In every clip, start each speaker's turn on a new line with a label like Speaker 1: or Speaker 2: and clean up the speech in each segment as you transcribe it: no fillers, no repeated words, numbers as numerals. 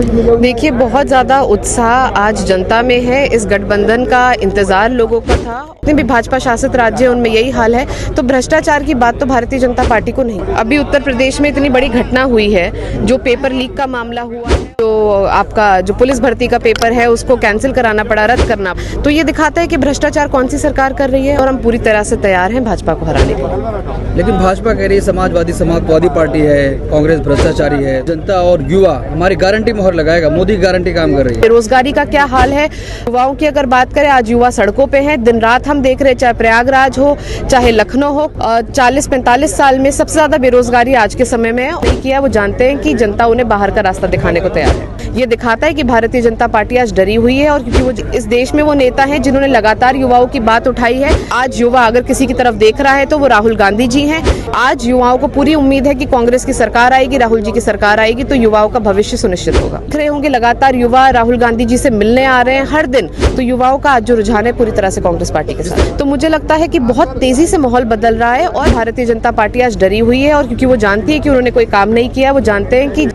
Speaker 1: देखिए, बहुत ज़्यादा उत्साह आज जनता में है। इस गठबंधन का इंतज़ार लोगों का था। जितने भी भाजपा शासित राज्य हैं उनमें यही हाल है। तो भ्रष्टाचार की बात तो भारतीय जनता पार्टी को नहीं। अभी उत्तर प्रदेश में इतनी बड़ी घटना हुई है, जो पेपर लीक का मामला हुआ है, तो आपका जो पुलिस भर्ती का पेपर है उसको कैंसिल कराना पड़ा, रद्द करना। तो ये दिखाता है कि भ्रष्टाचार कौन सी सरकार कर रही है, और हम पूरी तरह से तैयार हैं भाजपा को हराने के लिए।
Speaker 2: लेकिन भाजपा कह रही है समाजवादी पार्टी है, कांग्रेस भ्रष्टाचारी है, जनता और युवा हमारी गारंटी मोहर लगाएगा, मोदी की गारंटी काम कर रही है।
Speaker 1: बेरोजगारी का क्या हाल है, युवाओं की अगर बात करें, आज युवा सड़कों पे हैं। दिन रात हम देख रहे हैं, चाहे प्रयागराज हो चाहे लखनऊ हो, 40-45 साल में सबसे ज्यादा बेरोजगारी आज के समय में है। नहीं किया, वो जानते हैं कि जनता उन्हें बाहर का रास्ता दिखाने को तैयार है। ये दिखाता है कि भारतीय जनता पार्टी आज डरी हुई है, और क्योंकि वो इस देश में वो नेता हैं जिन्होंने लगातार युवाओं की बात उठाई है। आज युवा अगर किसी की तरफ देख रहा है तो वो राहुल गांधी जी हैं। आज युवाओं को पूरी उम्मीद है कि कांग्रेस की सरकार आएगी, राहुल जी की सरकार आएगी, तो युवाओं का भविष्य सुनिश्चित होगा। देख रहे होंगे लगातार युवा राहुल गांधी जी से मिलने आ रहे हैं हर दिन। तो युवाओं का आज जो रुझान है पूरी तरह से कांग्रेस पार्टी के साथ। तो मुझे लगता है कि बहुत तेजी से माहौल बदल रहा है, और भारतीय जनता पार्टी आज डरी हुई है, और क्योंकि वो जानती है कि उन्होंने कोई काम नहीं किया, वो जानते हैं कि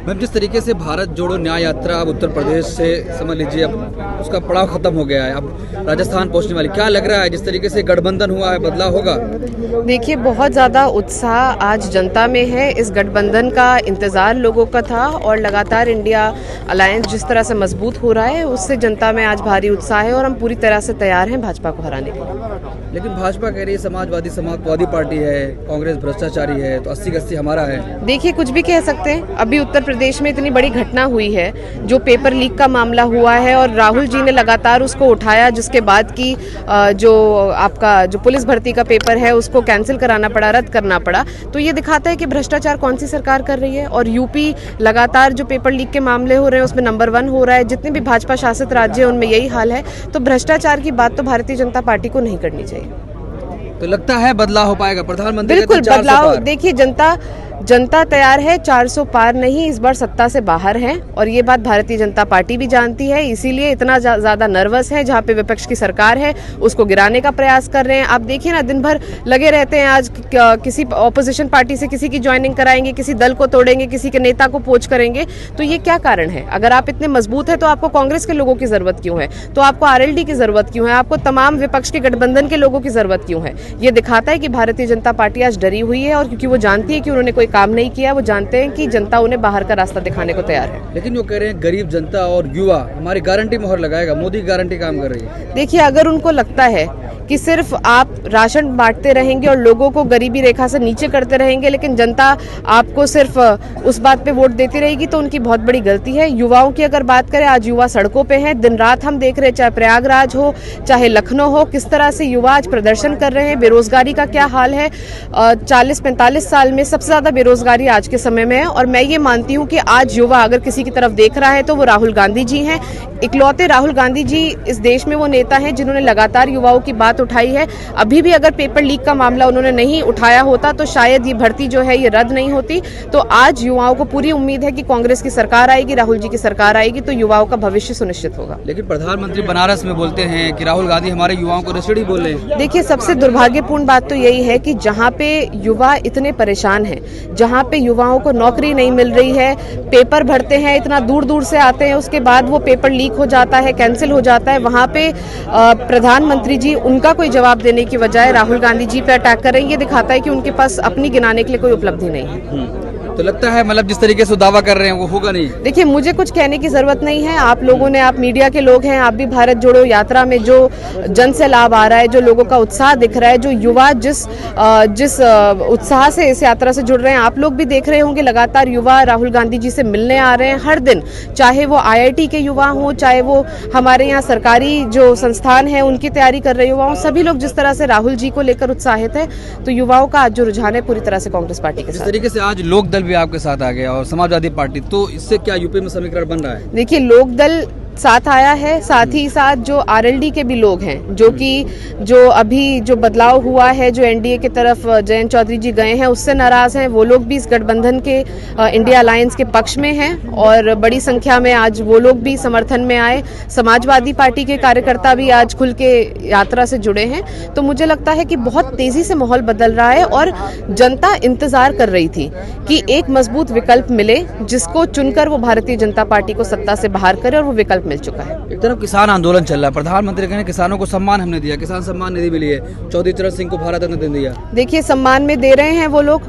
Speaker 2: मैम, जिस तरीके से भारत जोड़ो न्याय यात्रा अब उत्तर प्रदेश से समझ लीजिए अब उसका पड़ाव खत्म हो गया है, अब राजस्थान पहुंचने वाली, क्या लग रहा है जिस तरीके से गठबंधन हुआ है, बदलाव होगा?
Speaker 1: देखिए, बहुत ज़्यादा उत्साह आज जनता में है। इस गठबंधन का इंतज़ार लोगों का था, और लगातार इंडिया अलायंस जिस तरह से मजबूत हो रहा है, उससे जनता में आज भारी उत्साह है, और हम पूरी तरह से तैयार हैं भाजपा को हराने के लिए।
Speaker 2: लेकिन भाजपा कह रही है समाजवादी पार्टी है, कांग्रेस भ्रष्टाचारी है, तो 80-80 हमारा है।
Speaker 1: देखिए, कुछ भी कह सकते हैं। अभी उत्तर प्रदेश में इतनी बड़ी घटना हुई है, जो पेपर लीक का मामला हुआ है, और राहुल जी ने लगातार उसको उठाया, जिसके बाद की जो आपका जो पुलिस भर्ती का पेपर है उसको कैंसिल कराना पड़ा, रद्द करना पड़ा। तो ये दिखाता है कि भ्रष्टाचार कौन सी सरकार कर रही है। और यूपी लगातार जो पेपर लीक के मामले हो रहे हैं उसमें नंबर 1 हो रहा है। जितने भी भाजपा शासित राज्य हैं उनमें यही हाल है। तो भ्रष्टाचार की बात तो भारतीय जनता पार्टी को नहीं करनी चाहिए।
Speaker 2: तो लगता है बदलाव हो पाएगा? प्रधानमंत्री
Speaker 1: बिल्कुल
Speaker 2: कहते हैं 400
Speaker 1: बदलाव।
Speaker 2: पार।
Speaker 1: देखिए, जनता तैयार है। 400 पार नहीं, इस बार सत्ता से बाहर है, और ये बात भारतीय जनता पार्टी भी जानती है। इसीलिए इतना ज्यादा नर्वस है। जहाँ पे विपक्ष की सरकार है उसको गिराने का प्रयास कर रहे हैं। आप देखिए ना, दिन भर लगे रहते हैं। आज किसी ऑपोजिशन पार्टी से किसी की ज्वाइनिंग कराएंगे, किसी दल को तोड़ेंगे, किसी के नेता को पोच करेंगे। तो ये क्या कारण है? अगर आप इतने मजबूत है तो आपको कांग्रेस के लोगों की जरूरत क्यों है? तो आपको आरएलडी की जरूरत क्यों है? आपको तमाम विपक्ष के गठबंधन के लोगों की जरूरत क्यों है? ये दिखाता है कि भारतीय जनता पार्टी आज डरी हुई है, और क्योंकि वो जानती है कि उन्होंने कोई काम नहीं किया, वो जानते हैं कि जनता उन्हें बाहर का रास्ता दिखाने को तैयार है।
Speaker 2: लेकिन वो कह रहे हैं गरीब जनता और युवा हमारी गारंटी मोहर लगाएगा, मोदी की गारंटी काम कर रही है।
Speaker 1: देखिए, अगर उनको लगता है कि सिर्फ आप राशन बांटते रहेंगे और लोगों को गरीबी रेखा से नीचे करते रहेंगे, लेकिन जनता आपको सिर्फ उस बात पे वोट देती रहेगी, तो उनकी बहुत बड़ी गलती है। युवाओं की अगर बात करें, आज युवा सड़कों पे हैं। दिन रात हम देख रहे हैं, चाहे प्रयागराज हो चाहे लखनऊ हो, किस तरह से युवा आज प्रदर्शन कर रहे हैं। बेरोजगारी का क्या हाल है, 40-45 साल में सबसे ज्यादा बेरोजगारी आज के समय में है। और मैं ये मानती हूँ कि आज युवा अगर किसी की तरफ देख रहा है तो वो राहुल गांधी जी हैं। इकलौते राहुल गांधी जी इस देश में वो नेता हैं जिन्होंने लगातार युवाओं की बात उठाई है। अभी भी अगर पेपर लीक का मामला उन्होंने नहीं उठाया होता तो शायद ये भर्ती जो है ये रद्द नहीं होती। तो आज युवाओं को पूरी उम्मीद है कि कांग्रेस की सरकार आएगी, राहुल जी की सरकार आएगी, तो युवाओं का भविष्य सुनिश्चित होगा।
Speaker 2: लेकिन प्रधानमंत्री बनारस में बोलते हैं कि राहुल गांधी हमारे युवाओं को रसड़ी बोल रहे हैं।
Speaker 1: देखिए, सबसे दुर्भाग्यपूर्ण बात तो यही है कि जहाँ पे युवा इतने परेशान हैं, जहाँ पे युवाओं को नौकरी नहीं मिल रही है, पेपर भरते हैं, इतना दूर दूर से आते हैं, उसके बाद वो पेपर लीक हो जाता है, कैंसिल हो जाता है, वहाँ पे प्रधानमंत्री जी उनका कोई जवाब देने की बजाय राहुल गांधी जी पे अटैक कर रहे हैं। ये दिखाता है कि उनके पास अपनी गिनाने के लिए कोई उपलब्धि नहीं है।
Speaker 2: तो लगता है मतलब जिस तरीके से दावा कर रहे हैं वो होगा नहीं।
Speaker 1: देखिए, मुझे कुछ कहने की जरूरत नहीं है। आप लोगों ने, आप मीडिया के लोग हैं, आप भी भारत जोड़ो यात्रा में जो जन से लाभ आ रहा है, जो लोगों का उत्साह दिख रहा है, जो युवा जिस उत्साह से इस यात्रा से जुड़ रहे हैं, आप लोग भी देख रहे होंगे। लगातार युवा राहुल गांधी जी से मिलने आ रहे हैं हर दिन, चाहे वो IIT के युवा हों, चाहे वो हमारे यहाँ सरकारी जो संस्थान है उनकी तैयारी कर रहे युवा हों, सभी लोग जिस तरह से राहुल जी को लेकर उत्साहित है। तो युवाओं का आज जो रुझान है पूरी तरह से कांग्रेस पार्टी के साथ।
Speaker 2: जिस तरीके से आज लोक दल भी आपके साथ आ गया और समाजवादी पार्टी, तो इससे क्या यूपी में समीकरण बन रहा है?
Speaker 1: देखिए, लोक दल साथ आया है। साथ ही साथ जो आरएलडी के भी लोग हैं, जो कि जो अभी जो बदलाव हुआ है, जो एनडीए की तरफ जयंत चौधरी जी गए हैं, उससे नाराज हैं। वो लोग भी इस गठबंधन के इंडिया अलायंस के पक्ष में हैं और बड़ी संख्या में आज वो लोग भी समर्थन में आए। समाजवादी पार्टी के कार्यकर्ता भी आज खुल के यात्रा से जुड़े हैं। तो मुझे लगता है कि बहुत तेजी से माहौल बदल रहा है और जनता इंतजार कर रही थी कि एक मजबूत विकल्प मिले जिसको चुनकर वो भारतीय जनता पार्टी को सत्ता से बाहर करे, और वो विकल्प मिल चुका है।
Speaker 2: एक तरफ किसान आंदोलन चल रहा है, प्रधानमंत्री कह रहे हैं किसानों को सम्मान हमने दिया, किसान सम्मान निधि मिली है, चौधरी चरण सिंह को भारत रत्न दे दिया।
Speaker 1: देखिए, सम्मान में दे रहे हैं वो लोग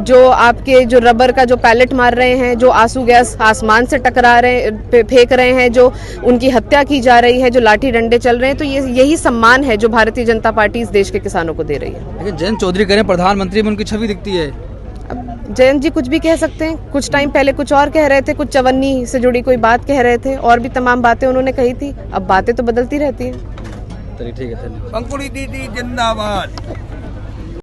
Speaker 1: जो आपके जो रबर का जो पैलेट मार रहे हैं, जो आंसू गैस आसमान से टकरा रहे फेंक रहे हैं, जो उनकी हत्या की जा रही है, जो लाठी डंडे चल रहे हैं, तो यही सम्मान है जो भारतीय जनता पार्टी इस देश के किसानों को दे रही है।
Speaker 2: लेकिन जयंत चौधरी कह रहे हैं प्रधानमंत्री में उनकी छवि दिखती है।
Speaker 1: अब जयंत जी कुछ भी कह सकते हैं। कुछ टाइम पहले कुछ और कह रहे थे, कुछ चवन्नी से जुड़ी कोई बात कह रहे थे, और भी तमाम बातें उन्होंने कही थी। अब बातें तो बदलती रहती हैं।
Speaker 2: चलिए ठीक है, धन्यवाद।
Speaker 3: पंकुड़ी दीदी जिंदाबाद।